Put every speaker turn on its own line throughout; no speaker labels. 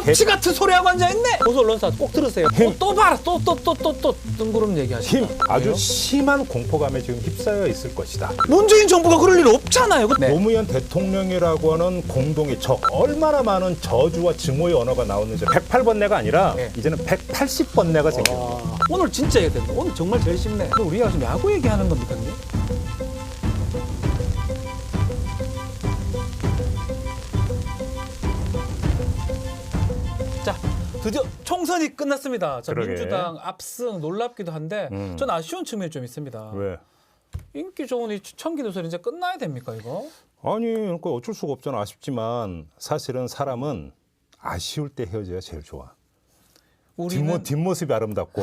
벽치 같은 소리하고 앉아있네. 보수 언론사 꼭 들으세요. 또 봐라. 또 뜬구름 얘기하시죠.
힘 아주 심한 공포감에 지금 휩싸여 있을 것이다.
문재인 정부가 그럴 일 없잖아요. 네.
노무현 대통령이라고 하는 공동의 적, 얼마나 많은 저주와 증오의 언어가 나오는지 108번뇌가 아니라
네.
이제는 180번뇌가 생겨.
오늘 진짜 얘기된다. 오늘 정말 제일 쉽네. 그럼 우리가 지금 야구 얘기하는 겁니까? 형님? 자, 드디어 총선이 끝났습니다. 자,
그러게.
민주당 압승 놀랍기도 한데 전 아쉬운 측면이 좀 있습니다.
왜?
인기 좋은 이 청기누설 이제 끝나야 됩니까 이거?
아니, 그러니까 어쩔 수가 없잖아. 아쉽지만 사실은 사람은 아쉬울 때 헤어져야 제일 좋아.
우리는
뒷모습이 아름답고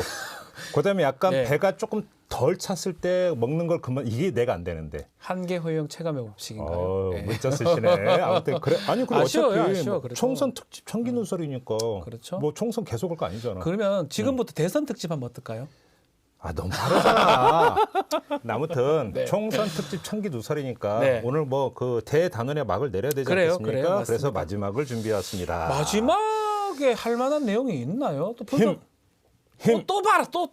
그다음에 약간
네.
배가 조금 덜 찼을 때 먹는 걸 그만 이게 내가 안 되는데.
한계 허용 체감의 법칙인가요? 네.
문자 쓰시네. 아무튼 그래. 아니 그리고
아쉬워요,
어차피
아쉬워,
뭐
그래도.
총선 특집 청기누설이니까.
그렇죠.
뭐 총선 계속 할 거 아니잖아.
그러면 지금부터 대선 특집 하면 어떨까요?
아 너무 다르잖아. 아무튼
네.
총선 특집 청기누설이니까
네.
오늘 뭐 그 대단원의 막을 내려야 되지
그래요,
않겠습니까?
그래요, 맞습니다.
그래서 마지막을 준비해왔습니다.
마지막에 할 만한 내용이 있나요? 또
힘.
또 봐라. 또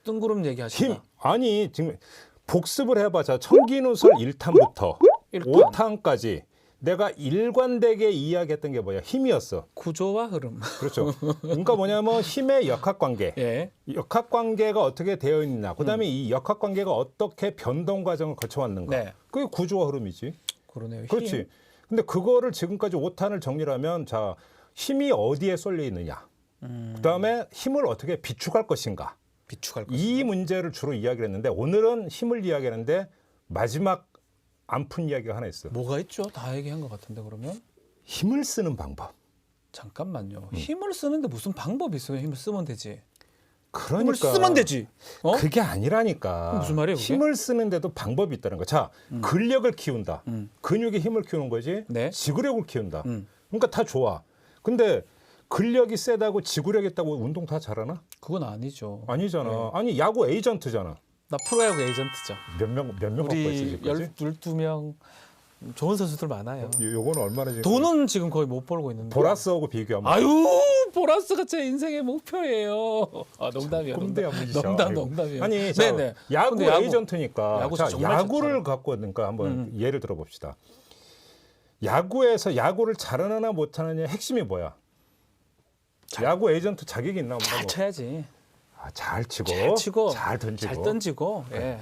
뜬구름 얘기하신다.
힘. 아니 지금 복습을 해봐. 자 청기누설 1탄부터 5탄까지 내가 일관되게 이야기했던 게 뭐야? 힘이었어.
구조와 흐름.
그렇죠. 그러니까 뭐냐면 힘의 역학관계.
예.
역학관계가 어떻게 되어 있느냐. 그다음에 이 역학관계가 어떻게 변동 과정을 거쳐왔는가.
네.
그게 구조와 흐름이지.
그러네요.
그렇지.
힘.
근데 그거를 지금까지 5탄을 정리하면 자 힘이 어디에 쏠려 있느냐. 그다음에 힘을 어떻게 비축할 것인가.
비축할 것.
이 문제를 주로 이야기를 했는데 오늘은 힘을 이야기하는데 마지막 안 푼 이야기가 하나 있어.
뭐가 있죠? 다 얘기한 것 같은데 그러면
힘을 쓰는 방법.
잠깐만요. 힘을 쓰는데 무슨 방법이 있어요? 힘을 쓰면 되지.
그러니까
힘을 쓰면 되지. 어?
그게 아니라니까.
무슨 말이에요, 그게?
힘을 쓰는데도 방법이 있다는 거. 자, 근력을 키운다. 근육의 힘을 키우는 거지.
네.
지구력을 키운다. 그러니까 다 좋아. 근데 근력이 세다고 지구력 있다고 운동 다 잘하나?
그건 아니죠.
아니잖아.
네.
아니 야구 에이전트잖아.
나 프로야구 에이전트죠.
몇 명 갖고
우리
있어 지금까지?
12명 좋은 선수들 많아요.
요거는 얼마나 지금
돈은 지금 거의 못 벌고 있는데.
보라스하고 비교하면
아유, 보라스가 제 인생의 목표예요. 아, 농담이야.
꼰대 아버지셔. 아이고.
농담이에요.
아니, 자,
네네.
야구
근데
에이전트니까
야구
자,
정말
야구를
좋잖아요.
갖고 그러니까 한번 예를 들어봅시다. 야구에서 야구를 잘하느냐 못하느냐 핵심이 뭐야? 야구 에이전트 자격이 있나 보다.
잘 쳐야지.
잘 치고,
잘 치고,
잘 던지고.
잘 던지고. 예.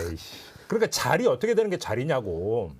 에이씨. 그러니까 잘이 어떻게 되는 게 잘이냐고.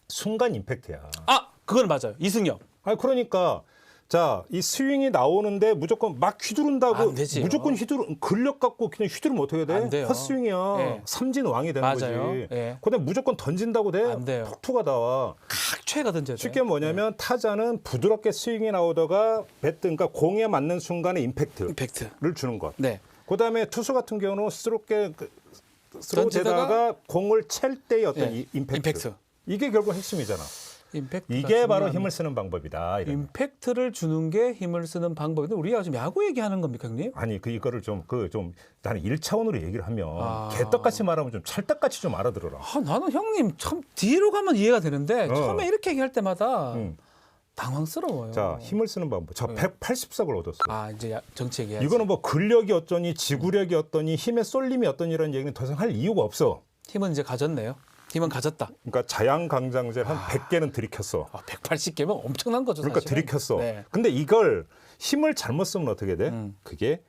순간 임팩트야.
아, 그건 맞아요. 이승엽.
아니 그러니까 자, 이 스윙이 나오는데 무조건 막 휘두른다고
안 되지요.
무조건 근력 갖고 그냥 휘두르면 어떻게 돼?
안 돼요.
헛스윙이야.
예.
삼진 왕이 되는
맞아요.
거지.
예.
그다음에 무조건 던진다고 돼?
안 돼요.
폭투가 나와.
각최가 던져야 돼.
쉽게 뭐냐면 타자는 부드럽게 스윙이 나오다가 그러니까 공에 맞는 순간에 임팩트를
임팩트.
주는 것.
네.
그다음에 투수 같은 경우는 스로우
던지다가
되다가 공을 찰 때의 어떤
예.
이 임팩트.
임팩트.
이게 결국 핵심이잖아.
임팩트가
이게 바로
중요합니다.
힘을 쓰는 방법이다. 이런.
임팩트를 주는 게 힘을 쓰는 방법인데 우리가 지금 야구 얘기하는 겁니까, 형님?
아니 이거를 좀 나는 1차원으로 얘기를 하면
아.
개떡같이 말하면 좀 찰떡같이 좀 알아들어라.
아, 나는 형님 참 뒤로 가면 이해가 되는데 처음에 이렇게 얘기할 때마다
응.
당황스러워요.
자, 힘을 쓰는 방법. 저 180석을 얻었어.
아, 이제 정치 얘기해야지.
이거는 뭐 근력이 어떠니 지구력이 어떠니 힘의 쏠림이 어떠니라는 얘기는 더 이상 할 이유가 없어.
힘은 이제 가졌네요. 힘은 가졌다.
그러니까 자양강장제를 한 100개는 들이켰어.
아, 180개면 엄청난 거죠,
그러니까
사실은.
들이켰어.
네.
근데 이걸 힘을 잘못 쓰면 어떻게 돼? 그게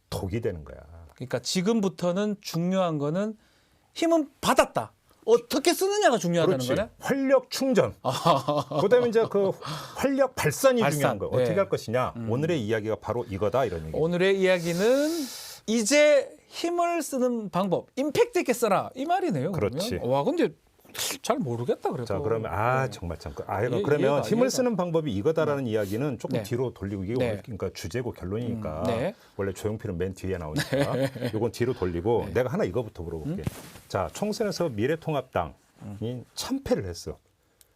독이 되는 거야.
그러니까 지금부터는 중요한 거는 힘은 받았다. 어떻게 쓰느냐가 중요하다는
그렇지.
거네.
활력 충전. 그다음에 이제 그 활력 발산이
발산.
중요한 거야. 어떻게
네.
할 것이냐. 오늘의 이야기가 바로 이거다 이런 얘기.
오늘의 이야기는 이제 힘을 쓰는 방법, 임팩트 있게 써라 이 말이네요.
그렇지.
그러면. 와, 근데 잘 모르겠다 그래도.
자 그러면 정말 참
예,
그러면
이해가,
힘을
이해가.
쓰는 방법이 이거다라는 이야기는 조금
네.
뒤로 돌리고 이게
네.
오늘 그러니까 주제고 결론이니까
네.
원래 조용필은 맨 뒤에 나오니까 이건 뒤로 돌리고 내가 하나 이거부터 물어볼게. 자 총선에서 미래통합당이 참패를 했어.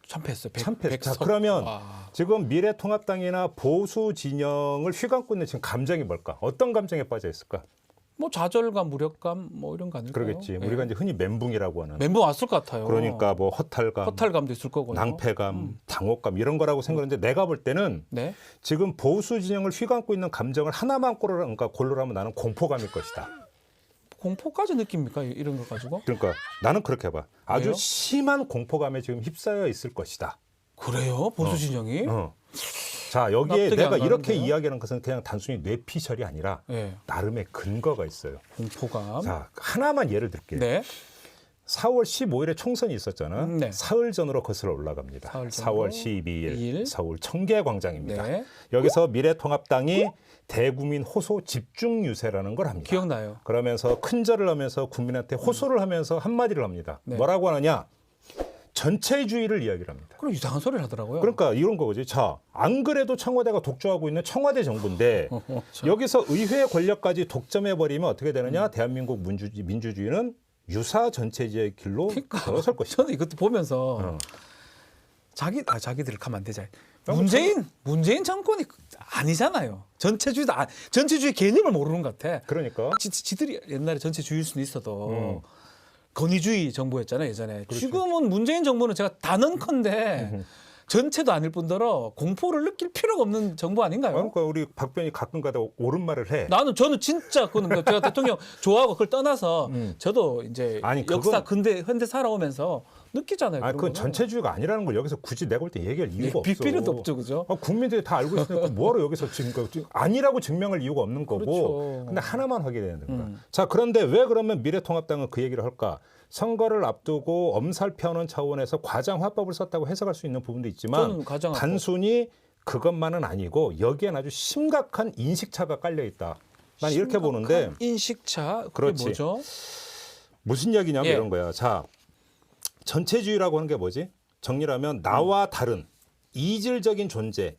참패했어.
참패. 자 그러면
와.
지금 미래통합당이나 보수 진영을 휘감고 있는 지금 감정이 뭘까? 어떤 감정에 빠져 있을까?
뭐 좌절감, 무력감 뭐 이런 거 아닐까요?
그러겠지.
예.
우리가 이제 흔히 멘붕이라고 하는.
멘붕 왔을 것 같아요.
그러니까 뭐
허탈감도 있을 거고요.
낭패감, 당혹감 이런 거라고 생각하는데 내가 볼 때는
네.
지금 보수 진영을 휘감고 있는 감정을 하나만 고르라면 나는 공포감일 것이다.
공포까지 느낍니까? 이런 거 가지고?
그러니까 나는 그렇게 봐. 아주
왜요?
심한 공포감에 지금 휩싸여 있을 것이다.
그래요? 보수 진영이?
자, 여기에
납득이 안
내가 이렇게
가는데요?
이야기하는 것은 그냥 단순히 뇌피셜이 아니라
네.
나름의 근거가 있어요.
공포감.
자, 하나만 예를 들게요.
네.
4월 15일에 총선이 있었잖아.
네.
사흘 전으로 거슬러 올라갑니다.
사흘 전으로
4월 12일
일.
서울 청계광장입니다.
네.
여기서 미래통합당이 대국민 호소 집중 유세라는 걸 합니다.
기억나요.
그러면서 큰절을 하면서 국민한테 호소를 하면서 한마디를 합니다.
네.
뭐라고 하느냐? 전체주의를 이야기를 합니다.
그럼 이상한 소리를 하더라고요.
그러니까 이런 거지. 자, 안 그래도 청와대가 독주하고 있는 청와대 정부인데 여기서 의회 권력까지 독점해버리면 어떻게 되느냐? 대한민국 민주주의는 유사 전체주의의 길로 들어설 것이다.
저는 이것도 보면서 자기들 가면 안 되지.
뭐
문재인 정권이 아니잖아요. 전체주의 개념을 모르는 것 같아.
그러니까
지들이 옛날에 전체주의일 수는 있어도 권위주의 정부였잖아요, 예전에.
그렇죠.
지금은 문재인 정부는 제가 단언컨대 전체도 아닐 뿐더러 공포를 느낄 필요가 없는 정부 아닌가요?
그러니까 우리 박변이 가끔가다 옳은 말을 해.
저는 진짜 그거는 제가 대통령 좋아하고 그걸 떠나서 저도 이제
아니,
역사
그건-
현대 살아오면서 느끼잖아요.
아니, 그건
그런 거는.
전체주의가 아니라는 걸 여기서 굳이 내가 볼 때 얘기할 이유가 없어.
빅 필요도 없죠, 그죠?
국민들이 다 알고 있으니까 뭐하러 여기서 지금 아니라고 증명할 이유가 없는 거고.
그렇죠.
근데 하나만 확인해야 됩니다. 자, 그런데 왜 그러면 미래통합당은 그 얘기를 할까? 선거를 앞두고 엄살펴는 차원에서 과장 화법을 썼다고 해석할 수 있는 부분도 있지만
저는 과장 화법.
단순히 그것만은 아니고 여기엔 아주 심각한 인식차가 깔려 있다. 난 이렇게 보는데
인식차 그게
그렇지.
뭐죠?
무슨 이야기냐면
예.
이런 거야. 자, 전체주의라고 하는 게 뭐지? 정리하면 나와 다른 이질적인 존재,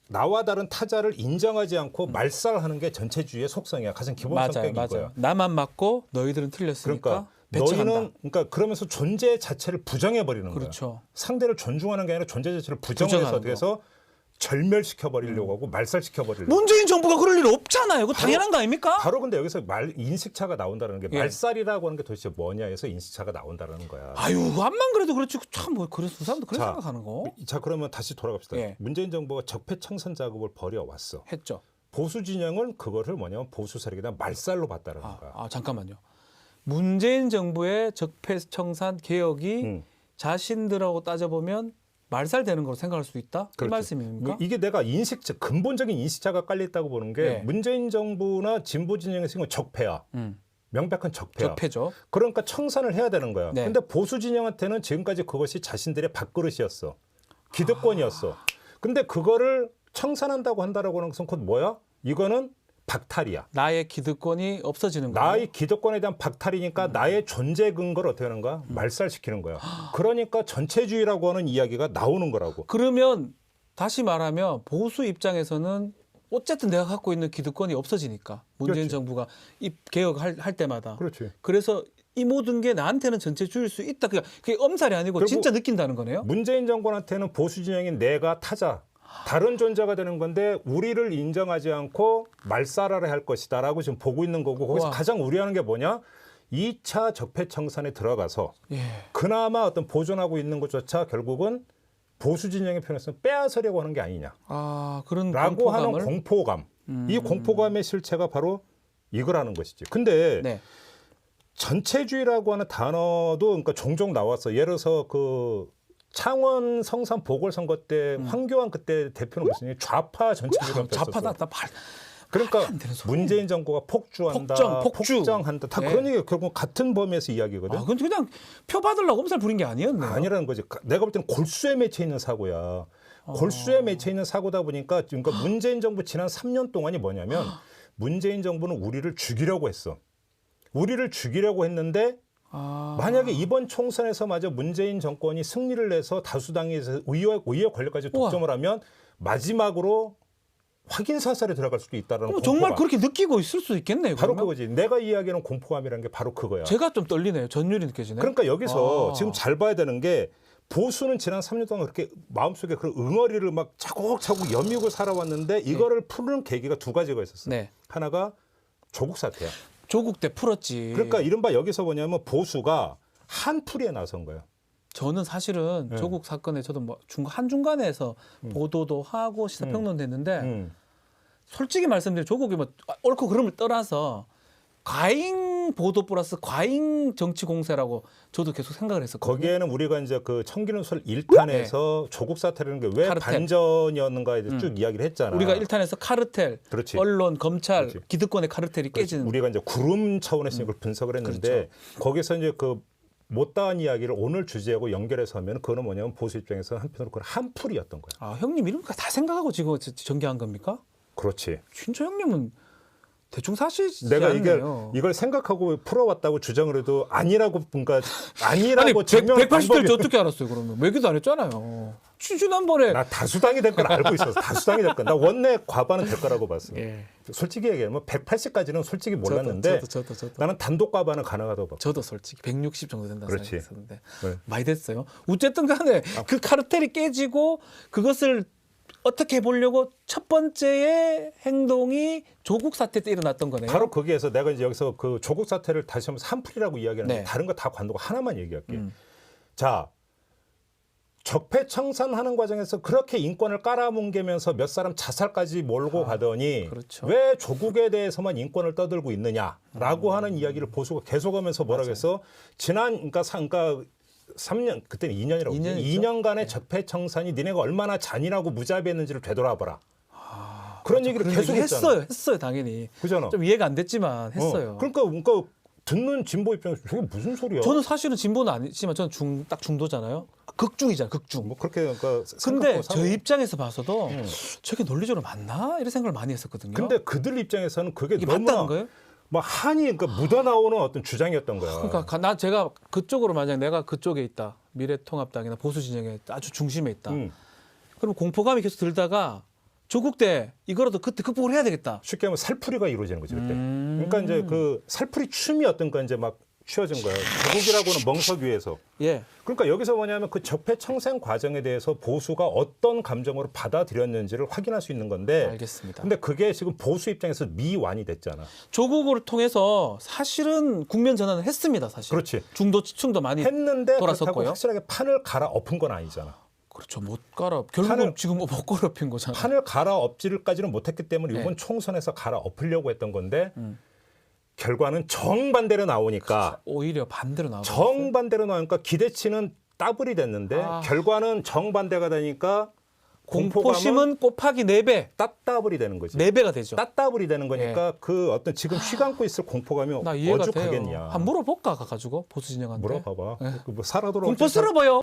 나와 다른 타자를 인정하지 않고 말살하는 게 전체주의의 속성이야. 가장 기본
맞아요,
성격인
맞아요.
거야.
나만 맞고 너희들은 틀렸으니까
그러니까
배척한다.
너희는 그러니까 그러면서 존재 자체를 부정해 버리는 거야.
그렇죠.
상대를 존중하는 게 아니라 존재 자체를 부정해서
부정하는
어떻게 해서 절멸시켜 버리려고 하고 말살시켜 버리려고.
문재인 정부가 그럴 일 없잖아요. 그거 당연한 거 아닙니까?
바로 근데 여기서 인식차가 나온다는 게
예.
말살이라고 하는 게 도대체 뭐냐 해서 인식차가 나온다는 거야.
아유, 암만 그래도 그렇지. 참 뭐 그래서 그 사람도 그런
자,
생각하는 거
자, 그러면 다시 돌아갑시다.
예.
문재인 정부가 적폐청산 작업을 벌여왔어.
했죠.
보수 진영은 그거를 뭐냐면 보수 세력에 대한 말살로 봤다는 거야.
잠깐만요. 문재인 정부의 적폐청산 개혁이
음.
자신들하고 따져보면 말살되는 거로 생각할 수 있다? 이
그렇죠.
말씀입니까?
이게 내가 근본적인 인식차가 깔려 있다고 보는 게
예.
문재인 정부나 진보 진영에서 이건 적폐야. 명백한 적폐야.
적폐죠.
그러니까 청산을 해야 되는 거야.
네.
근데 보수 진영한테는 지금까지 그것이 자신들의 밥그릇이었어. 기득권이었어. 근데 그거를 청산한다고 한다라고 하는 것은 곧 뭐야? 이거는 박탈이야.
나의 기득권이 없어지는 거예요.
나의 기득권에 대한 박탈이니까 나의 존재 근거를 어떻게 하는 거야? 말살시키는 거야. 그러니까 전체주의라고 하는 이야기가 나오는 거라고.
그러면 다시 말하면 보수 입장에서는 어쨌든 내가 갖고 있는 기득권이 없어지니까 문재인
그렇지.
정부가 이 개혁할 할 때마다
그렇지.
그래서 이 모든 게 나한테는 전체주의일 수 있다. 그게 엄살이 아니고
결국
진짜 느낀다는 거네요.
문재인 정권한테는 보수 진영인 내가 타자, 다른 존재가 되는 건데 우리를 인정하지 않고 말살하려 할 것이다라고 지금 보고 있는 거고 거기서
우와.
가장 우려하는 게 뭐냐? 2차 적폐청산에 들어가서
예.
그나마 어떤 보존하고 있는 것조차 결국은 보수 진영의 편에서는 빼앗으려고 하는 게 아니냐.
그런
라고 하는
공포감을
공포감. 이 공포감의 실체가 바로 이거라는 것이지. 근데
네.
전체주의라고 하는 단어도 그러니까 종종 나왔어. 예를 들어서 그 창원 성산 보궐선거 때 황교안 그때 대표는 무슨 좌파 전체주의라고
좌파다.
했었어.
말
그러니까
안 되는 소리.
문재인 정부가 폭주한다,
폭주.
폭정한다. 다
네.
그런 얘기가 결국 같은 범위에서 이야기거든.
그건 그냥 표 받으려고 엄살 부린 게 아니었네요.
아니라는 거지. 내가 볼 때는 골수에 맺혀 있는 사고야. 골수에 맺혀 있는 사고다 보니까 그러니까 문재인 정부 지난 3년 동안이 뭐냐면 문재인 정부는 우리를 죽이려고 했어. 우리를 죽이려고 했는데 만약에 이번 총선에서마저 문재인 정권이 승리를 내서 다수당에서 의회 권력까지 독점을 하면 마지막으로 확인 사살에 들어갈 수도 있다라는 공포감.
정말 그렇게 느끼고 있을 수 있겠네요.
바로
그러면?
그거지. 내가 이야기하는 공포감이라는 게 바로 그거야.
제가 좀 떨리네요. 전율이 느껴지네.
그러니까 여기서
아.
지금 잘 봐야 되는 게 보수는 지난 3년 동안 그렇게 마음속에 그런 응어리를 막 차곡차곡 여미고 살아왔는데 이거를 푸는 계기가 두 가지가 있었어.
네.
하나가 조국 사태야.
조국 때 풀었지.
그러니까 이른바 여기서 뭐냐면 보수가 한풀이에 나선 거예요.
저는 사실은
네.
조국 사건에 저도 뭐 한중간에서 보도도 하고 시사평론도 했는데 솔직히 말씀드리면 조국이 뭐 옳고 그름을 떠나서 과잉 보도 플러스 과잉 정치 공세라고 저도 계속 생각을 했었거든요.
거기에는 우리가 이제 그 청기는설 1탄에서 조국 사태라는 게 왜
카르텔.
반전이었는가에 대해서 쭉 이야기를 했잖아.
우리가 1탄에서 카르텔,
그렇지.
언론, 검찰,
그렇지.
기득권의 카르텔이 깨지는
우리가 이제 구름 차원에서 이걸 분석을 했는데 거기서 이제 그 못다한 이야기를 오늘 주제하고 연결해서 하면 그거는 뭐냐면 보수 입장에서 한편으로 그건 한풀이었던 거야.
아, 형님 이런 거 다 생각하고 지금 전개한 겁니까?
그렇지.
진짜 형님은 대충 사시지
내가
않네요.
이걸 생각하고 풀어왔다고 주장을 해도 아니라고 그러니까
아니
아니라고 증명
180될 어떻게 알았어요 그러면? 얘기도 안 했잖아요. 지난번에
나 다수당이 될 걸 알고 있었어. 다수당이 될 거. 나 원내 과반은 될 거라고 봤어.
예.
솔직히 얘기하면 180까지는 솔직히 몰랐는데
저도
나는 단독 과반은 가능하다고 봤어.
저도 솔직히 160 정도 된다고
그렇지.
생각했었는데
네.
많이 됐어요. 어쨌든 간에 그 카르텔이 깨지고 그것을 어떻게 보려고 첫 번째의 행동이 조국 사태 때 일어났던 거네요.
바로 거기에서 내가 이제 여기서 그 조국 사태를 다시 한번 한풀이라고 이야기하는데
네.
다른 거 다 관두고 하나만 얘기할게. 자, 적폐청산하는 과정에서 그렇게 인권을 깔아뭉개면서 몇 사람 자살까지 몰고 가더니
그렇죠.
왜 조국에 대해서만 인권을 떠들고 있느냐라고 하는 이야기를 보수가 계속하면서 뭐라고 해서 지난 그러니까 3년 그때는 2년이라고 2년간의 적폐청산이 니네가 얼마나 잔인하고 무자비했는지를 되돌아봐라. 그런 얘기를
그런
계속
얘기
했잖아.
했어요 당연히.
그잖아.
좀 이해가 안 됐지만 했어요.
그러니까 듣는 진보 입장에서 저게 무슨 소리야?
저는 사실은 진보는 아니지만 저는 딱 중도잖아요. 극중이잖아요. 극중.
뭐 그렇게 그러니까
근데
생각하고
저희 입장에서 봐서도 저게 논리적으로 맞나 이런 생각을 많이 했었거든요.
근데 그들 입장에서는 그게
이게
너무나
맞다는 거예요?
막 한이 그러니까 묻어나오는 어떤 주장이었던 거야.
그러니까 제가 그쪽으로 만약 내가 그쪽에 있다. 미래통합당이나 보수 진영에 아주 중심에 있다. 그럼 공포감이 계속 들다가 조국 때 이거라도 그때 극복을 해야 되겠다.
쉽게 하면 살풀이가 이루어지는 거지 그때. 그러니까 이제 그 살풀이 춤이 어떤가 이제 막 취해진 거야. 조국이라고는 멍석 위에서.
예.
그러니까 여기서 뭐냐면 그 적폐청산 과정에 대해서 보수가 어떤 감정으로 받아들였는지를 확인할 수 있는 건데.
알겠습니다.
근데 그게 지금 보수 입장에서 미완이 됐잖아.
조국을 통해서 사실은 국면 전환을 했습니다. 사실.
그렇지.
중도 지층도 많이
했는데 그렇다고
돌아섰고요.
확실하게 판을 갈아엎은 건 아니잖아.
그렇죠. 못 갈아. 결국은 지금 못 갈아엎힌 거잖아요.
판을 갈아엎지를까지는 못했기 때문에
네.
이번 총선에서 갈아엎으려고 했던 건데 결과는 정반대로 나오니까
오히려 반대로 나오고
정반대로 나오니까 기대치는 더블이 됐는데 결과는 정반대가 되니까
공포심은 곱하기 4배,
따따블이 되는 거지.
4배가 되죠.
따따블이 되는 거니까 그 어떤 지금 휘감고 있을 공포감이
나 이해가
어죽하겠냐.
돼요. 한번 물어볼까 가가지고 보수 진영한테.
물어봐봐.
네.
뭐 살아 돌아올
공포 쓸어봐요.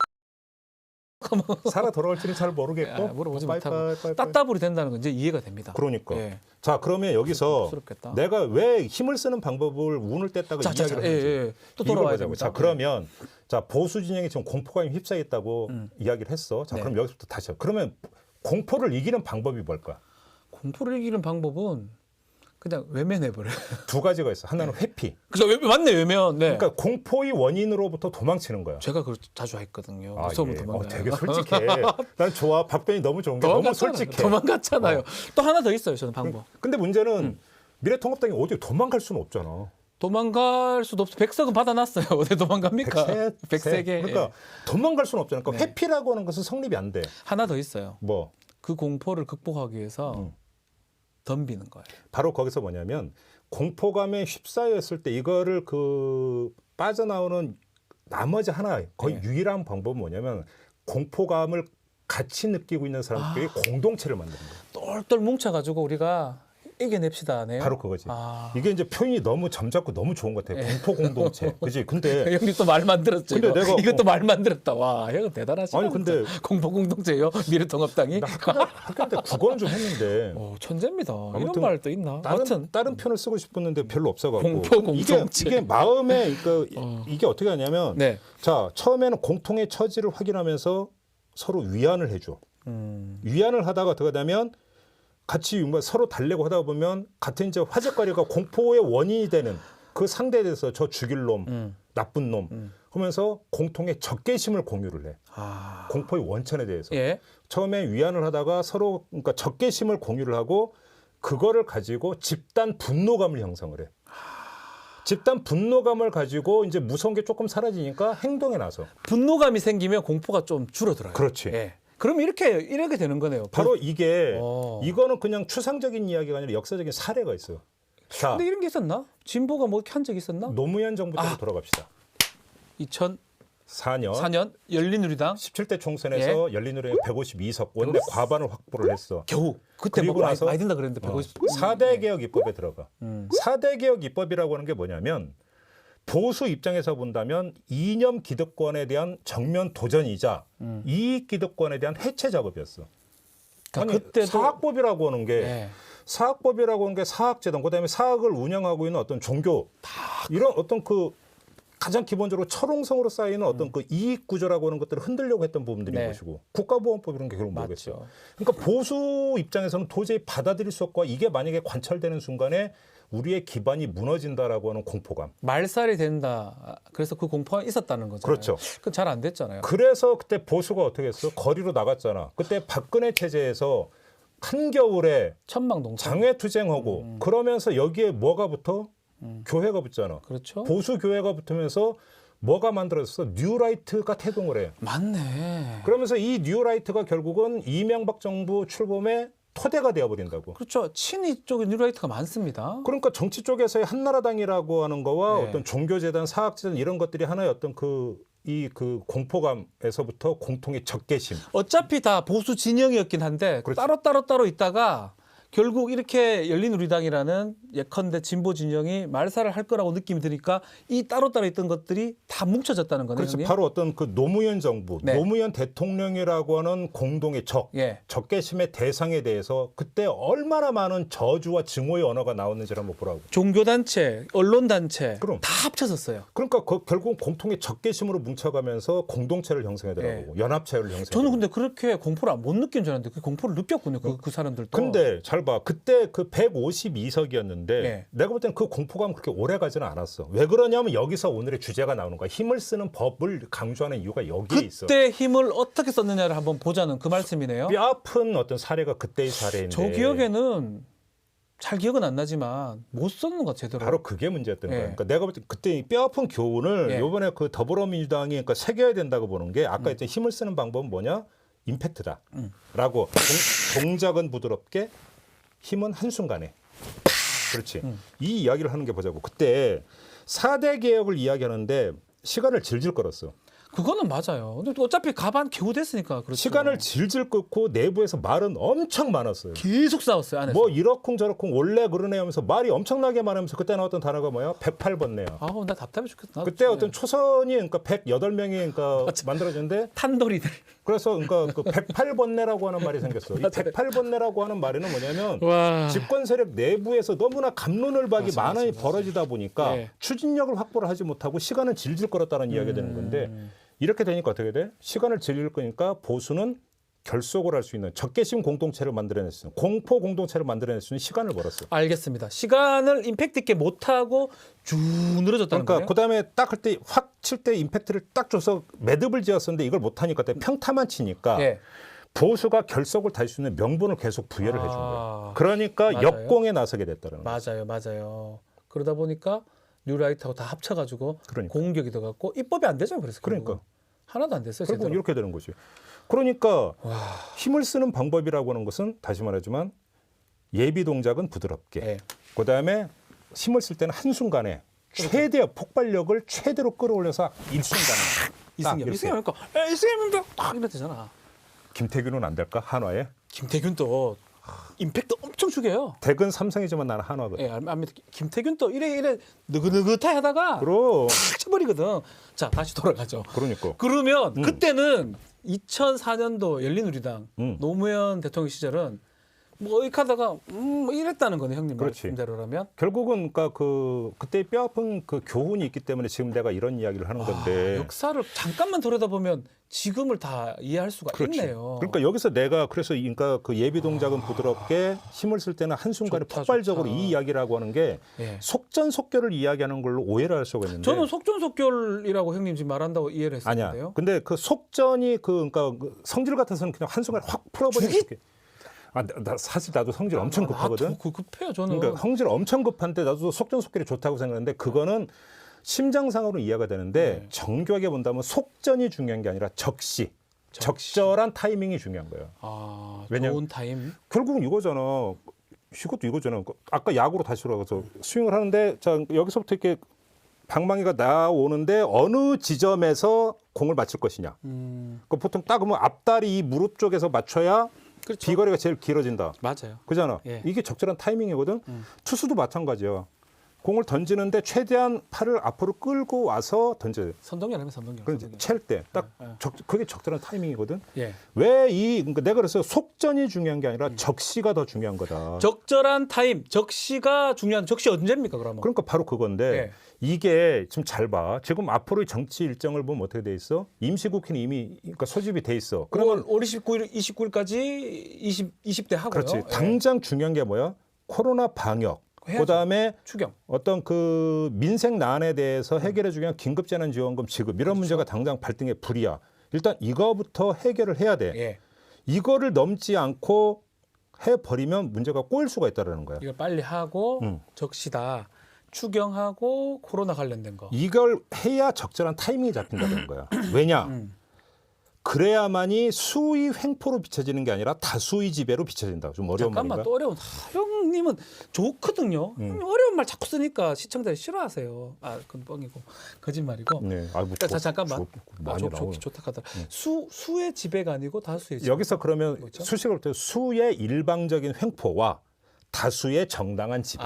살아 돌아올지는 잘 모르겠고.
물어보지
빠이빠이,
못하고
빠이빠이.
따따블이 된다는 건 이제 이해가 됩니다.
그러니까.
예.
자 그러면 여기서
쑥스럽겠다.
내가 왜 힘을 쓰는 방법을 운을 뗐다고 이야기를 하는지
또 돌아와야 됩니다.
자 그러면 자 보수 진영이 지금 공포감이 휩싸였다고 이야기를 했어. 자
네.
그럼 여기서부터 다시 그러면 공포를 이기는 방법이 뭘까?
공포를 이기는 방법은 그냥 외면해버려.
두 가지가 있어. 하나는 회피.
그래서 맞네 외면. 네.
그러니까 공포의 원인으로부터 도망치는 거야.
제가 그걸 자주 했거든요.
아,
무서우면
예.
도망가요.
되게 솔직해. 난 좋아. 박변이 너무 좋은 게 너무 솔직해.
도망갔잖아요. 또 하나 더 있어요. 저는 방법.
근데 문제는 미래통합당이 어디 도망갈 수는 없잖아.
도망갈 수도 없어. 백석은 받아놨어요. 어디 도망갑니까? 103개.
그러니까 도망갈 수는 없잖아. 그러니까 회피라고 하는 것은 성립이 안 돼.
하나 더 있어요.
뭐
그 공포를 극복하기 위해서 덤비는 거예요.
바로 거기서 뭐냐면 공포감에 휩싸였을 때 이거를 그 빠져나오는 나머지 하나 거의 유일한 방법은 뭐냐면 공포감을 같이 느끼고 있는 사람들끼리 공동체를 만드는 거예요.
똘똘 뭉쳐가지고 우리가 이겨냅시다. 네.
바로 그거지. 이게 이제 표현이 너무 점잡고 너무 좋은 것 같아요. 공포 공동체. 그지? 근데
형님 또 말 만들었죠.
근데 내가
이것도 말 만들었다. 와, 형은 대단하시다.
아니 근데
공포 공동체요. 미래통합당이.
학교 때 국어는 좀 했는데
천재입니다. 이런
아무튼
말도 있나? 아무튼
다른 표현을 쓰고 싶었는데 별로 없어갖고
공포 공동체.
이게 마음에 그러니까 이게 어떻게 하냐면
네.
자 처음에는 공통의 처지를 확인하면서 서로 위안을 해줘. 위안을 하다가 어떻게 되면 같이 서로 달래고 하다 보면 같은 이제 화제거리가 공포의 원인이 되는 그 상대에 대해서 저 죽일 놈, 나쁜 놈 하면서 공통의 적개심을 공유를 해. 공포의 원천에 대해서.
예.
처음에 위안을 하다가 서로 그러니까 적개심을 공유를 하고 그거를 가지고 집단 분노감을 형성을 해. 집단 분노감을 가지고 이제 무서운 게 조금 사라지니까 행동에 나서.
분노감이 생기면 공포가 좀 줄어들어요.
그렇지.
예. 그럼 이렇게 되는 거네요.
바로 이게
어.
이거는 그냥 추상적인 이야기가 아니라 역사적인 사례가 있어요. 자,
근데 이런 게 있었나? 진보가 뭐 이렇게 한 적 있었나?
노무현 정부 때로 돌아갑시다.
2004년
4년
열린우리당
17대 총선에서 열린우리당 152석 원내 과반을 확보를 했어.
겨우 그때
그리고
뭐
나서
많이 된다 그랬는데 150.
4대 개혁 입법에 들어가. 4대 개혁 입법이라고 하는 게 뭐냐면 보수 입장에서 본다면 이념 기득권에 대한 정면 도전이자 이익 기득권에 대한 해체 작업이었어. 아니,
그때도
사학법이라고 하는 게
예.
사학법이라고 하는 게 사학재단 그다음에 사학을 운영하고 있는 어떤 종교 이런 어떤 그 가장 기본적으로 철옹성으로 쌓이는 어떤 그 이익 구조라고 하는 것들을 흔들려고 했던 부분들인
네.
것이고 국가보안법 이런 게 결국 모르겠어요.
맞죠.
그러니까 보수 입장에서는 도저히 받아들일 수 없고 이게 만약에 관철되는 순간에 우리의 기반이 무너진다라고 하는 공포감.
말살이 된다. 그래서 그 공포가 있었다는 거죠.
그렇죠.
그건 잘 안 됐잖아요.
그래서 그때 보수가 어떻게 했어? 거리로 나갔잖아. 그때 박근혜 체제에서 한겨울에
천막농장.
장외투쟁하고 그러면서 여기에 뭐가 붙어? 교회가 붙잖아.
그렇죠.
보수 교회가 붙으면서 뭐가 만들어졌어? 뉴라이트가 태동을 해.
맞네.
그러면서 이 뉴라이트가 결국은 이명박 정부 출범의 토대가 되어버린다고.
그렇죠. 친이 쪽에 뉴라이트가 많습니다.
그러니까 정치 쪽에서의 한나라당이라고 하는 거와
네.
어떤 종교재단, 사학재단 이런 것들이 하나의 어떤 그 공포감에서부터 공통의 적개심.
어차피 다 보수 진영이었긴 한데
그렇죠.
따로 있다가 결국 이렇게 열린우리당이라는 예컨대 진보 진영이 말살을 할 거라고 느낌이 드니까 이 따로 있던 것들이 다 뭉쳐졌다는 거네요.
그래서
형님?
바로 어떤 그 노무현 정부,
네.
노무현 대통령이라고 하는 공동의
예.
적개심의 대상에 대해서 그때 얼마나 많은 저주와 증오의 언어가 나왔는지를 한번 보라고.
종교단체, 언론단체
그럼.
다 합쳐졌어요.
그러니까 결국 공통의 적개심으로 뭉쳐가면서 공동체를 형성하더라고. 연합체를 형성.
저는 근데 그렇게 공포를 못 느낀 줄 알았는데 그 공포를 느꼈군요. 그 사람들도.
근데 잘 봐. 그때 그 152석이었는데
예.
내가 볼 땐 그 공포감 그렇게 오래 가지는 않았어. 왜 그러냐면 여기서 오늘의 주제가 나오는 거야. 힘을 쓰는 법을 강조하는 이유가 여기에 있어.
그때 힘을 어떻게 썼느냐를 한번 보자는 그 말씀이네요.
뼈아픈 어떤 사례가 그때의 사례인데.
저 기억에는 잘 기억은 안 나지만 못 썼는 것 제대로.
바로 그게 문제였던
예.
거야. 그러니까 내가 볼 때 그때 이 뼈아픈 교훈을
예.
이번에 그 더불어민주당이 그러니까 새겨야 된다고 보는 게 아까 했던 힘을 쓰는 방법은 뭐냐? 임팩트다라고 동작은 부드럽게 힘은 한순간에. 그렇지. 이 이야기를 하는 게 보자고. 그때 4대 개혁을 이야기하는데 시간을 질질 끌었어.
그거는 맞아요. 근데 또 어차피 가반 겨우 됐으니까 그렇죠.
시간을 질질 끌고 내부에서 말은 엄청 많았어요.
계속 싸웠어요 안에서.
뭐 이러쿵 저러쿵 원래 그러네 하면서 말이 엄청나게 많으면서 그때 나왔던 단어가 뭐야? 108번네요.
아우 나 답답해 죽겠다. 나도
그때
진짜.
어떤 초선이 그러니까 108명이 그러니까 만들어졌는데
탄돌이들.
그래서 그러니까 그 108번내라고 하는 말이 생겼어. 이 108번내라고 하는 말에는 뭐냐면
와.
집권 세력 내부에서 너무나 갑론을박이
맞아,
많이
맞아.
벌어지다 보니까
네.
추진력을 확보를 하지 못하고 시간은 질질 끌었다는 이야기가 되는 건데 이렇게 되니까 어떻게 돼? 시간을 질질 거니까 보수는 결속을 할 수 있는 적개심 공동체를 만들어낼 수 있는 공포 공동체를 만들어낼 수 있는 시간을 벌었어.
알겠습니다. 시간을 임팩트 있게 못하고 쭉 늘어졌다는
그러니까
거예요.
그다음에 딱 할 때 확 칠 때 임팩트를 딱 줘서 매듭을 지었었는데 이걸 못하니까 평타만 치니까
예.
보수가 결속을 달 수 있는 명분을 계속 부여를 해준 거예요. 그러니까
맞아요.
역공에 나서게 됐다는 거예요.
맞아요. 그러다 보니까 뉴라이트하고 다 합쳐가지고
그러니까.
공격이 들어갔고 입법이 안 되죠. 그래서
그러니까.
결국은. 하나도 안 됐어요.
결국
제대로.
이렇게 되는 거지. 그러니까 힘을 쓰는 방법이라고 하는 것은 다시 말하지만 예비 동작은 부드럽게.
예.
그다음에 힘을 쓸 때는 한순간에 최대 폭발력을 최대로 끌어올려서 일순간에
이승엽 그러니까 이승엽인데 딱 이랬잖아.
김태균은 안 될까? 한화에?
김태균도 임팩트 엄청 죽여요.
대근 삼성이지만 나는 한화거든.
예, 압니다. 김태균 또 이래 느긋느긋해 하다가
그럼
탁 쳐버리거든. 자, 다시 돌아가죠.
그러니까.
그러면 그때는 2004년도 열린우리당 노무현 대통령 시절은 뭐 이렇게 하다가 뭐 이랬다는 거네 형님
그렇지.
말씀대로라면.
결국은 그러니까 그때 뼈아픈 그 교훈이 있기 때문에 지금 내가 이런 이야기를 하는 건데.
역사를 잠깐만 돌아다보면 지금을 다 이해할 수가
그렇지.
있네요.
그러니까 여기서 내가 그래서 그러니까 그 예비 동작은 부드럽게 힘을 쓸 때는 한순간에
좋다,
폭발적으로
좋다.
이 이야기라고 하는 게
예.
속전속결을 이야기하는 걸로 오해를 할 수가 있는데
저는 속전속결이라고 형님 지금 말한다고 이해를
아니야.
했었는데요.
근데 그 속전이 그러니까 그 성질 같아서는 그냥 한순간에 확 풀어버리는 게 사실 나도 성질 엄청 급하거든.
급해요 저는.
그러니까 성질 엄청 급한데 나도 속전속결이 좋다고 생각하는데 그거는 심장상으로 이해가 되는데
네.
정교하게 본다면 속전이 중요한 게 아니라 적시. 적절한 타이밍이 중요한 거예요. 왜냐면
좋은 타임.
결국은 이거잖아. 이것도 이거잖아. 아까 야구로 다시 돌아가서 스윙을 하는데 자 여기서부터 이렇게 방망이가 나오는데 어느 지점에서 공을 맞출 것이냐. 그 보통 딱 그러면 앞다리 이 무릎 쪽에서 맞춰야
그렇죠.
비거리가 제일 길어진다.
맞아요.
그잖아.
예.
이게 적절한 타이밍이거든. 투수도 마찬가지야. 공을 던지는데 최대한 팔을 앞으로 끌고 와서 던져야 돼.
선동열 하면 선동열.
그런지 챌 때 딱
예.
그게 적절한 타이밍이거든.
예.
그러니까 내가 그래서 속전이 중요한 게 아니라 적시가 더 중요한 거다.
적절한 타임, 적시가 중요한. 적시 언제입니까 그러면?
그러니까 바로 그건데
예.
이게 지금 잘 봐. 지금 앞으로의 정치 일정을 보면 어떻게 돼 있어? 임시국회는 이미 그러니까 소집이 돼 있어.
그러면 올 29일까지 20대 하고요.
그렇지.
예.
당장 중요한 게 뭐야? 코로나 방역.
해야죠.
그다음에
추경.
어떤 그 민생 난에 대해서 해결해 주기 위한 긴급재난지원금 지급 이런 문제가 당장 발등에 불이야. 일단 이거부터 해결을 해야 돼.
예.
이거를 넘지 않고 해버리면 문제가 꼬일 수가 있다는 거야.
이걸 빨리 하고
음.
적시다. 추경하고 코로나 관련된 거.
이걸 해야 적절한 타이밍이 잡힌다는 거야. 왜냐? 그래야만이 수의 횡포로 비춰지는 게 아니라 다수의 지배로 비춰진다. 좀 어려운
잠깐만
말인가?
또 어려운. 형님은 좋거든요. 형님 어려운 말 자꾸 쓰니까 시청자들이 싫어하세요. 그건 뻥이고 거짓말이고.
네. 뭐
자, 잠깐만.
많이 나오네.
좋다 하더라. 수의 지배가 아니고 다수의 지배.
여기서 그러면
뭐죠?
수식을 때 수의 일방적인 횡포와 다수의 정당한 지배.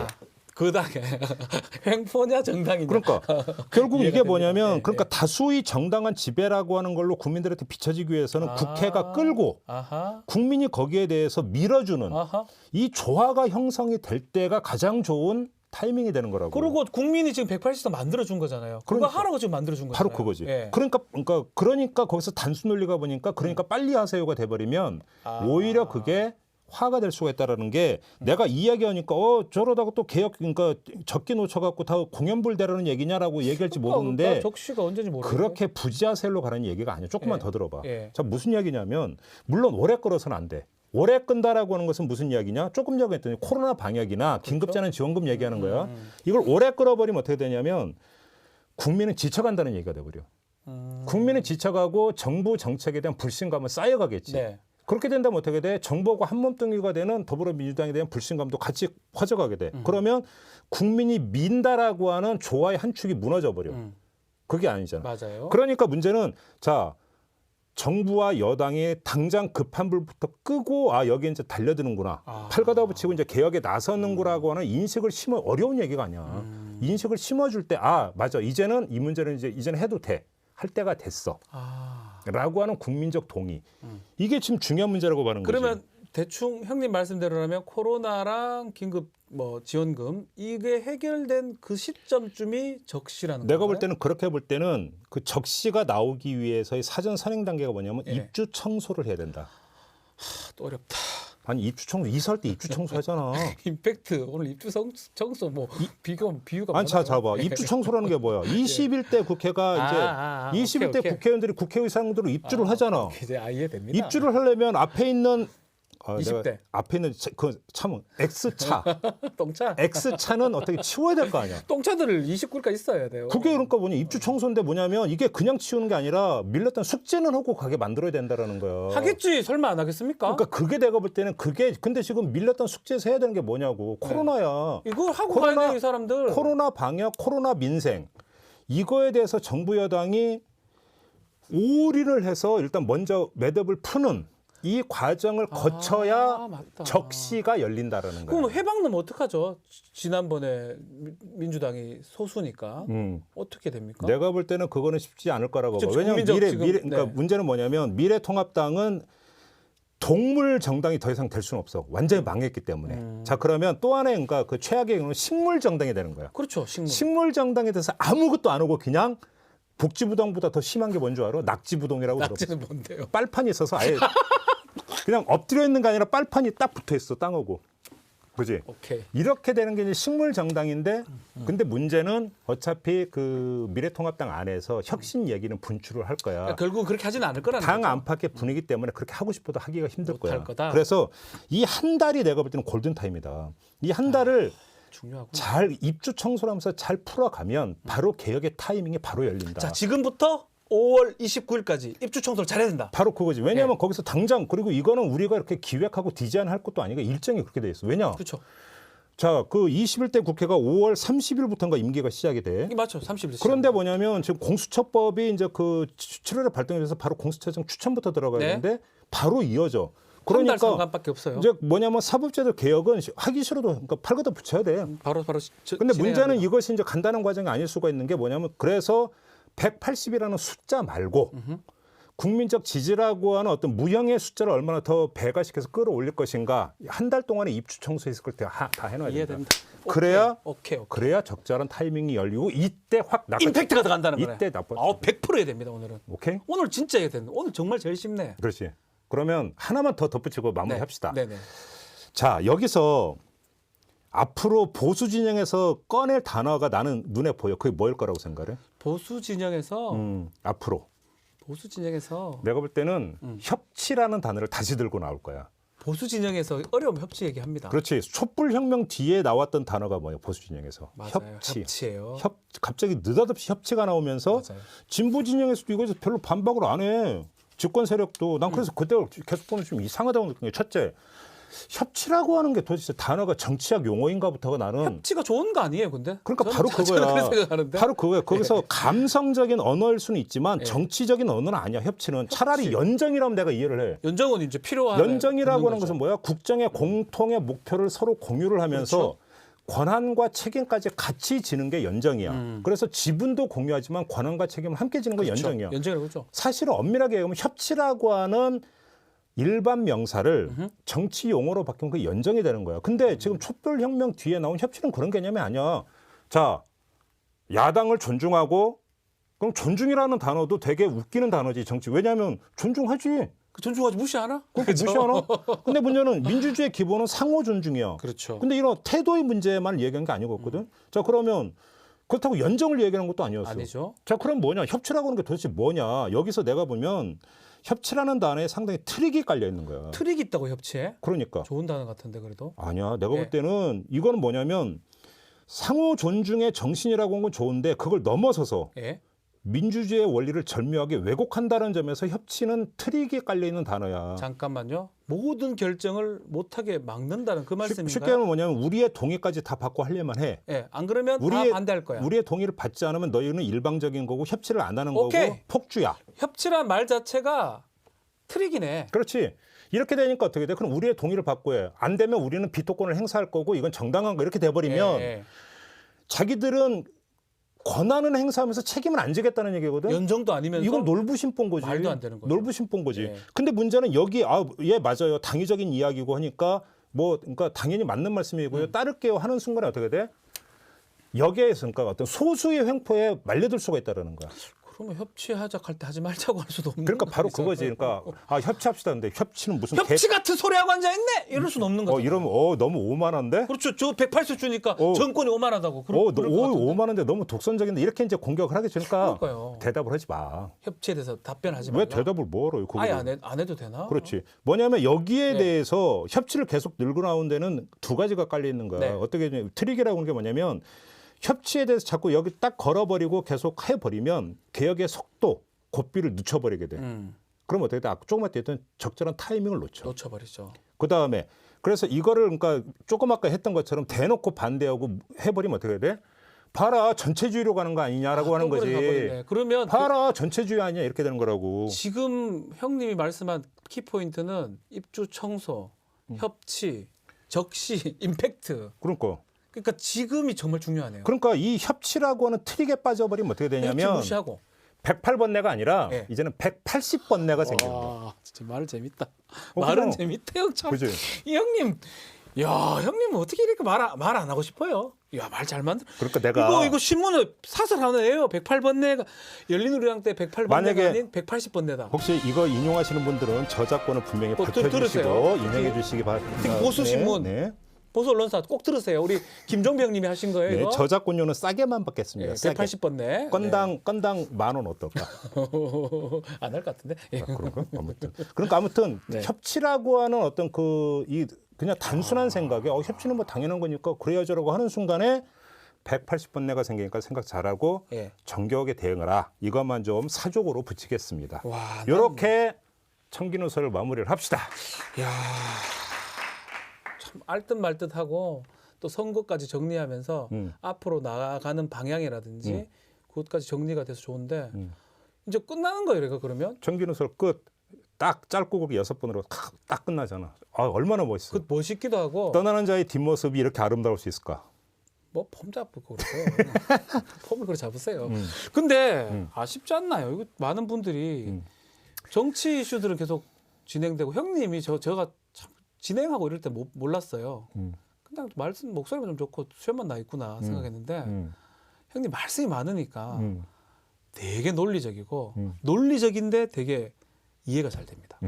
그다음에 횡포냐 정당이냐.
그러니까 결국
이해가
이게 뭐냐면
됩니다. 네,
그러니까
네.
다수의 정당한 지배라고 하는 걸로 국민들한테 비춰지기 위해서는 국회가 끌고
아하.
국민이 거기에 대해서 밀어주는
아하.
이 조화가 형성이 될 때가 가장 좋은 타이밍이 되는 거라고.
그리고 국민이 지금 180도 만들어 준 거잖아요. 그거
그러니까.
하라고 지금 만들어 준 거잖아요.
바로 그거지.
예.
그러니까 거기서 단순 논리가 보니까 그러니까 빨리 하세요가 돼버리면 오히려 그게 화가 될 수가 있다라는 게 내가 이야기하니까 저러다가 또 개혁 그러니까 적기 놓쳐갖고 다 공연불대라는 얘기냐라고 얘기할지 모르는데
적시가 언제인지 모르는데.
그렇게 부지하셀로 가는 얘기가 아니야. 조금만
예.
더 들어봐.
예.
자 무슨 이야기냐면 물론 오래 끌어서는 안 돼. 오래 끈다라고 하는 것은 무슨 이야기냐? 조금 전에 했더니 코로나 방역이나 긴급재난 지원금 얘기하는 거야. 이걸 오래 끌어버리면 어떻게 되냐면 국민은 지쳐간다는 얘기가 돼버려. 국민은 지쳐가고 정부 정책에 대한 불신감은 쌓여가겠지.
네.
그렇게 된다면 어떻게 돼? 정부하고 한몸뚱이가 되는 더불어민주당에 대한 불신감도 같이 퍼져가게 돼. 그러면 국민이 민다라고 하는 조화의 한 축이 무너져 버려. 그게 아니잖아.
맞아요.
그러니까 문제는 자 정부와 여당이 당장 급한 불부터 끄고 여기 이제 달려드는구나. 팔 가다 붙이고 이제 개혁에 나서는구라고 하는 인식을 심어 어려운 얘기가 아니야. 인식을 심어줄 때 맞아 이제는 이 문제는 이제는 해도 돼. 할 때가 됐어. 라고 하는 국민적 동의. 이게 지금 중요한 문제라고 보는 거지.
그러면 대충 형님 말씀대로라면 코로나랑 긴급 지원금 이게 해결된 그 시점쯤이 적시라는
내가 볼
건가요?
때는 그렇게 볼 때는 그 적시가 나오기 위해서의 사전 선행 단계가 뭐냐면
예.
입주 청소를 해야 된다.
또 어렵다.
아니 입주 청소 이사할 때 입주 청소 하잖아.
임팩트 오늘 입주 청소 비유가
아니 자
많아요.
봐봐 입주 청소라는 게 뭐야? 21대 국회가 이제 21대
오케이.
국회의원들이 국회의장으로 입주를 하잖아.
이제 이해됩니다.
입주를 하려면 앞에 있는
20대.
내가 앞에 있는 참 X차
똥차.
X차는 어떻게 치워야 될 거 아니야.
똥차들을 29일까지 있어야 돼요.
그게 그러니까 뭐냐 입주 청소인데 뭐냐면 이게 그냥 치우는 게 아니라 밀렸던 숙제는 하고 가게 만들어야 된다라는 거야.
하겠지. 설마 안 하겠습니까?
그러니까 그게 내가 볼 때는 그게 근데 지금 밀렸던 숙제에서 해야 되는 게 뭐냐고 코로나야.
이거 하고
코로나-
가야 돼요, 이 사람들.
코로나 방역, 코로나 민생 이거에 대해서 정부 여당이 올인을 해서 일단 먼저 매듭을 푸는 이 과정을 거쳐야
맞다.
적시가 열린다라는 거야.
그럼 해방 넣으면 어떡하죠? 지난번에 민주당이 소수니까 어떻게 됩니까?
내가 볼 때는 그거는 쉽지 않을 거라고 봐.
지금
왜냐하면
국민적 지금,
그러니까
네.
문제는 뭐냐면 미래통합당은 동물 정당이 더 이상 될 수는 없어. 완전히 망했기 때문에. 자 그러면 또 하나의 그러니까 그 최악의 경우는 식물 정당이 되는 거야.
그렇죠. 식물.
식물 정당에 대해서 아무것도 안 하고 그냥 복지부동보다 더 심한 게 뭔지 알아? 낙지부동이라고 들어봤어.
낙지는 뭔데요?
빨판이 있어서 아예 그냥 엎드려 있는 게 아니라 빨판이 딱 붙어 있어 땅하고. 그지?
오케이.
이렇게 되는 게 이제 식물 정당인데, 근데 문제는 어차피 그 미래통합당 안에서 혁신 얘기는 분출을 할 거야.
그러니까 결국 그렇게 하지는 않을 거라는
당
거죠.
안팎의 분위기 때문에 그렇게 하고 싶어도 하기가 힘들
못할
거야.
거다.
그래서 이 한 달이 내가 볼 때는 골든 타임이다. 이 한 달을
중요하고.
잘 입주 청소를 하면서 잘 풀어가면 바로 개혁의 타이밍이 바로 열린다.
자, 지금부터 5월 29일까지 입주 청소를 잘해야 된다.
바로 그거지. 왜냐하면 거기서 당장 그리고 이거는 우리가 이렇게 기획하고 디자인할 것도 아니고 일정이 그렇게 돼 있어. 왜냐?
그렇죠.
자, 그 21대 국회가 5월 30일부터인가 임기가 시작이 돼.
이게 맞죠. 30일.
그런데 뭐냐면 지금 공수처법이 이제 그 7월에 발동이 돼서 바로 공수처장 추천부터 들어가야
네.
되는데 바로 이어져.
한 달
그러니까
상관밖에 없어요.
이제 뭐냐면 사법제도 개혁은 하기 싫어도 그러니까 팔 걷어 붙여야 돼.
바로
근데 문제는
진행합니다.
이것이 이제 간단한 과정이 아닐 수가 있는 게 뭐냐면 그래서 180이라는 숫자 말고 국민적 지지라고 하는 어떤 무형의 숫자를 얼마나 더 배가시켜서 끌어올릴 것인가 한 달 동안에 입주 청소했을 걸 다 해놔야 된다.
이해됩니다.
그래야
오케이.
그래야 적절한 타이밍이 열리고 이때 확 나가.
임팩트가 더 간다는 거네.
이때 나빠.
100% 해야 됩니다, 오늘은.
오케이?
오늘 진짜 해야 된다. 오늘 정말 제일 쉽네.
그렇지. 그러면 하나만 더 덧붙이고 마무리합시다.
네.
자, 여기서 앞으로 보수 진영에서 꺼낼 단어가 나는 눈에 보여. 그게 뭐일 거라고 생각해?
보수 진영에서
앞으로.
보수 진영에서
내가 볼 때는 협치라는 단어를 다시 들고 나올 거야.
보수 진영에서 어려움 협치 얘기합니다.
그렇지. 촛불혁명 뒤에 나왔던 단어가 뭐예요? 보수 진영에서.
맞아요.
협치.
협치예요.
갑자기 느닷없이 협치가 나오면서
맞아요.
진보 진영에서도 이거에서 별로 반박을 안 해. 집권 세력도. 난 그래서 그때 계속 보면 좀 이상하다고 느낀 게 첫째. 협치라고 하는 게 도대체 단어가 정치학 용어인가부터가 나는
협치가 좋은 거 아니에요, 근데?
그러니까
저는
바로
저는
그거야.
그렇게 생각하는데.
바로 그거야. 거기서 감성적인 언어일 수는 있지만 정치적인 언어는 아니야. 협치는 차라리 연정이라면 내가 이해를 해.
연정은 이제 필요한
연정이라고 하는 것은 뭐야? 국정의 공통의 목표를 서로 공유를 하면서
그렇죠.
권한과 책임까지 같이 지는 게 연정이야. 그래서 지분도 공유하지만 권한과 책임을 함께 지는 거 연정이야.
연정이라고 그렇죠.
사실은 엄밀하게 얘기하면 협치라고 하는 일반 명사를 정치 용어로 바꾸면 그 연정이 되는 거야. 근데 지금 촛불혁명 뒤에 나온 협치는 그런 개념이 아니야. 자, 야당을 존중하고 그럼 존중이라는 단어도 되게 웃기는 단어지 정치. 왜냐하면 존중하지.
그 존중하지 무시하나?
그렇게 무시하나? 근데 문제는 민주주의의 기본은 상호 존중이야.
그렇죠.
근데 이런 태도의 문제만 얘기한 게 아니거든. 자, 그러면 그렇다고 연정을 얘기하는 것도 아니었어.
아니죠.
자, 그럼 뭐냐? 협치라고 하는 게 도대체 뭐냐? 여기서 내가 보면 협치라는 단어에 상당히 트릭이 깔려 있는 거야.
트릭이 있다고 협치에?
그러니까.
좋은 단어 같은데 그래도.
아니야. 내가
예.
볼 때는 이거는 뭐냐면 상호 존중의 정신이라고 하는 건 좋은데 그걸 넘어서서
예.
민주주의의 원리를 절묘하게 왜곡한다는 점에서 협치는 트릭이 깔려 있는 단어야.
잠깐만요. 모든 결정을 못하게 막는다는 그 말씀인가요?
쉽게 하면 뭐냐면 우리의 동의까지 다 받고 하려면 해.
예. 안 그러면 다 반대할 거야.
우리의 동의를 받지 않으면 너희는 일방적인 거고 협치를 안 하는
오케이.
거고 폭주야.
협치란 말 자체가 트릭이네.
그렇지. 이렇게 되니까 어떻게 돼? 그럼 우리의 동의를 받고 해. 안 되면 우리는 비토권을 행사할 거고 이건 정당한 거 이렇게 돼버리면
예.
자기들은 권한은 행사하면서 책임은 안 지겠다는 얘기거든.
연정도 아니면서
이건 놀부심본 거지.
말도 안 되는 거죠.
놀부심본 거지.
예. 근데
근데 문제는 여기 예 맞아요. 당위적인 이야기고 하니까 뭐 그러니까 당연히 맞는 말씀이고요. 따를게요 하는 순간에 어떻게 돼? 여기에서 그러니까 어떤 소수의 횡포에 말려들 수가 있다라는 거야.
그러면 협치하자 할 때 하지 말자고 할 수도 없는
그러니까 바로
거죠.
그거지. 그러니까 협치합시다. 근데 협치는 무슨
협치 같은 소리 하고 앉아 있네. 이럴 수는 없는 거죠.
이러면 너무 오만한데?
그렇죠. 저 180 주니까 정권이 오만하다고.
너
그럴 것 같은데.
오만한데 너무 독선적인데 이렇게 이제 공격을 하게 되니까
그러니까요.
대답을 하지 마.
협치에 대해서 답변하지 말라.
왜 대답을 뭐로?
아예 안 해도 되나?
그렇지. 뭐냐면 여기에
네.
대해서 협치를 계속 늘고 나온 데는 두 가지가 깔려 있는 거야.
네.
어떻게 트릭이라고 하는 게 뭐냐면 협치에 대해서 자꾸 여기 딱 걸어버리고 계속 해버리면 개혁의 속도, 고삐를 늦춰버리게 돼. 그럼 어떻게 돼? 조금 때 했던 적절한 타이밍을
놓쳐버리죠.
그다음에 그래서 이거를 그러니까 조금 아까 했던 것처럼 대놓고 반대하고 해버리면 어떻게 돼? 봐라 전체주의로 가는 거 아니냐라고 하는 거지.
가버리네. 그러면
봐라 전체주의 아니야 이렇게 되는 거라고.
지금 형님이 말씀한 키포인트는 입주 청소, 협치, 적시, 임팩트. 그러니까 지금이 정말 중요하네요.
그러니까 이 협치라고 하는 트릭에 빠져버리면 어떻게 되냐면
무시하고
108번뇌가 아니라
네.
이제는 180번뇌가 생기는 거야.
와, 진짜 말 재밌다.
그럼.
말은 재밌다 형 참.
그지?
이 형님, 야 형님 어떻게 이렇게 말 안 하고 싶어요? 야 말 잘 만들.
그러니까 내가
이거 신문에 사설 하나예요. 108번뇌가 열린우리당 때 108번뇌가
만약에
아닌 180번뇌다.
혹시 이거 인용하시는 분들은 저작권을 분명히
들으세요.
밝혀주시고 인용해 주시기 바랍니다.
특히 보수 신문.
네.
보수 언론사 꼭 들으세요. 우리 김종배 형님이 하신 거예요.
네,
이거?
저작권료는 싸게만 받겠습니다.
예,
싸게.
180번 내.
건당 10,000원 어떨까?
안 할 것 같은데. 예.
그런가? 아무튼. 그러니까 아무튼
네.
협치라고 하는 어떤 그냥 단순한 생각에 협치는 뭐 당연한 거니까 그래야죠라고 하는 순간에 180번 내가 생기니까 생각 잘하고
예.
정교하게 대응하라. 이것만 좀 사족으로 붙이겠습니다.
와,
이렇게 청기누설을 마무리를 합시다.
야, 참 알듯 말듯하고 또 선거까지 정리하면서 앞으로 나아가는 방향이라든지 그것까지 정리가 돼서 좋은데 이제 끝나는 거예요, 이거 그러면?
청기누설 끝. 딱 짧고 굵게 6번으로 딱 끝나잖아. 아, 얼마나 멋있어.
그 멋있기도 하고
떠나는 자의 뒷모습이 이렇게 아름다울 수 있을까?
뭐 폼 잡고 그러세요. 폼을 그래 잡으세요. 근데 아쉽지 않나요? 이거 많은 분들이 정치 이슈들은 계속 진행되고 형님이 제가 참 진행하고 이럴 때 몰랐어요. 그냥 말씀 목소리만 좀 좋고 수염만 나 있구나 생각했는데 형님 말씀이 많으니까 되게 논리적이고 논리적인데 되게 이해가 잘 됩니다.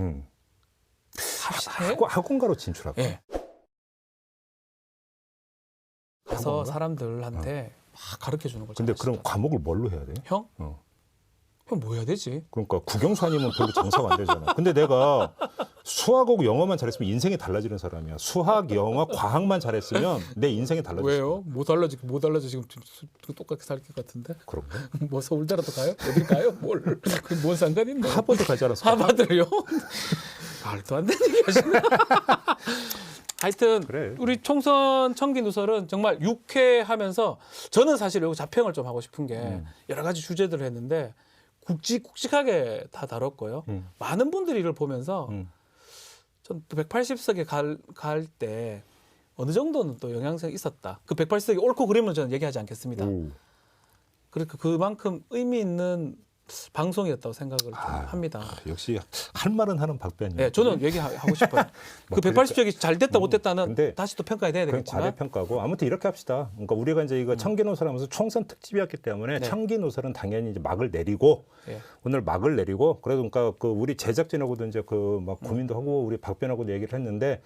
학원가로 진출하고.
예. 그래서 사람들한테 막 가르쳐 주는 걸.
근데
잘하시더라고요.
그럼 과목을 뭘로 해야 돼?
형?
어.
형 뭐 해야 되지?
그러니까 국영수 아니면 별로 장사가 안 되잖아. 근데 내가 수학하고 영어만 잘했으면 인생이 달라지는 사람이야. 수학, 영어, 과학만 잘했으면 내 인생이 달라졌어.
왜요? 뭐 달라지 지금 똑같이 살 것 같은데?
그런가?
뭐 서울대라도 가요? 어딜 가요? 뭔 상관이 있나?
하버드 가지 않았어?
하버드요? 말도 안 되는 얘기 하시네. 하여튼
그래.
우리 총선 청기 누설은 정말 유쾌하면서 저는 사실 여기 자평을 좀 하고 싶은 게 여러 가지 주제들을 했는데 굵직굵직하게 다 다뤘고요. 많은 분들이 이걸 보면서 전 180석에 갈 때 어느 정도는 또 영향성이 있었다. 그 180석이 옳고 그름은 저는 얘기하지 않겠습니다. 그러니까 그만큼 의미 있는 방송이었다고 생각을 좀 합니다.
역시 할 말은 하는 박변이.
네, 저는 얘기하고 싶어요. 그 180석이 잘 됐다 못 됐다는
근데
다시 또 평가해야
그건
되겠지만
과대평가고 아무튼 이렇게 합시다. 그러니까 우리가 이제 이거 청기노설 하면서 총선 특집이었기 때문에
네.
청기노설은 당연히 이제 막을 내리고
예.
오늘 막을 내리고 그래도 그러니까 그 우리 제작진하고도 이제 그 막 고민도 하고 우리 박변하고도 얘기를 했는데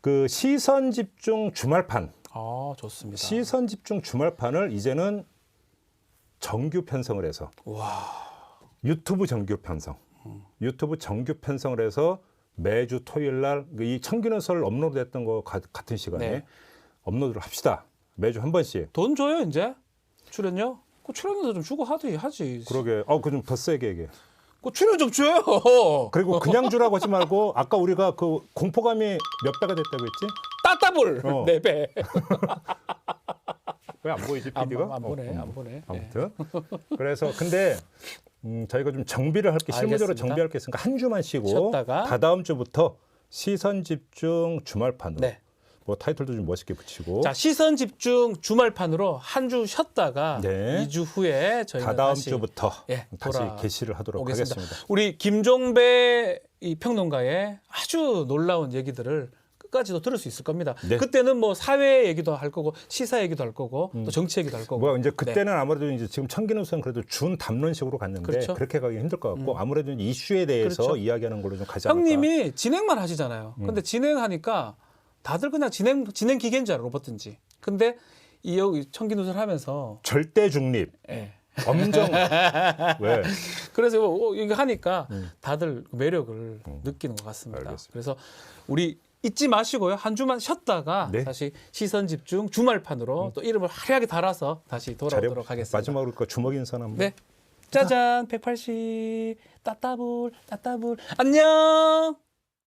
그 시선 집중 주말판
좋습니다.
시선 집중 주말판을 이제는 정규 편성을 해서
와.
유튜브 정규 편성, 유튜브 정규 편성을 해서 매주 토요일 날 이 청기노설 업로드됐던 거 같은 시간에
네.
업로드를 합시다. 매주 한 번씩.
돈 줘요 이제 출연료? 그 출연료 좀 주고 하지.
그러게. 그 좀 더 세게 얘기해.
그 출연 좀 줘요.
그리고 그냥 주라고 하지 말고 아까 우리가 그 공포감이 몇 배가 됐다고 했지?
따따블 4배.
왜 안 보이지 PD가?
안 보네.
아무튼 그래서 근데 저희가 좀 정비를 할 게 실무적으로
알겠습니다.
정비할 게 있으니까 한 주만 쉬고
쉬었다가
다다음 주부터 시선 집중 주말판으로
네.
뭐 타이틀도 좀 멋있게 붙이고
자 시선 집중 주말판으로 한 주 쉬었다가
네.
2주 후에 저희가
다다음
다시
주부터 다시
돌아오겠습니다.
게시를 하도록 하겠습니다.
우리 김종배 이 평론가의 아주 놀라운 얘기들을 끝까지도 들을 수 있을 겁니다.
네.
그때는 뭐 사회 얘기도 할 거고 시사 얘기도 할 거고 또 정치 얘기도 할 거고.
뭐 이제 그때는 아무래도 이제 지금 청기노선 그래도 준 담론식으로 갔는데
그렇죠.
그렇게 가기 힘들 것 같고 아무래도 이제 이슈에 대해서
그렇죠.
이야기하는 걸로 좀 가지 않을까.
형님이 진행만 하시잖아요. 근데 진행하니까 다들 그냥 진행 기계인 줄 알아 로봇인지. 근데 이 여기 청기누설 하면서
절대 중립,
예.
엄정 왜?
그래서 이거 하니까 다들 매력을 느끼는 것 같습니다.
알겠습니다.
그래서 우리 잊지 마시고요. 한 주만 쉬었다가
네.
다시 시선 집중 주말판으로 또 이름을 화려하게 달아서 다시 돌아오도록 하겠습니다.
마지막으로 그 주먹 인사는 한번.
네. 짜잔 180 따따블 안녕.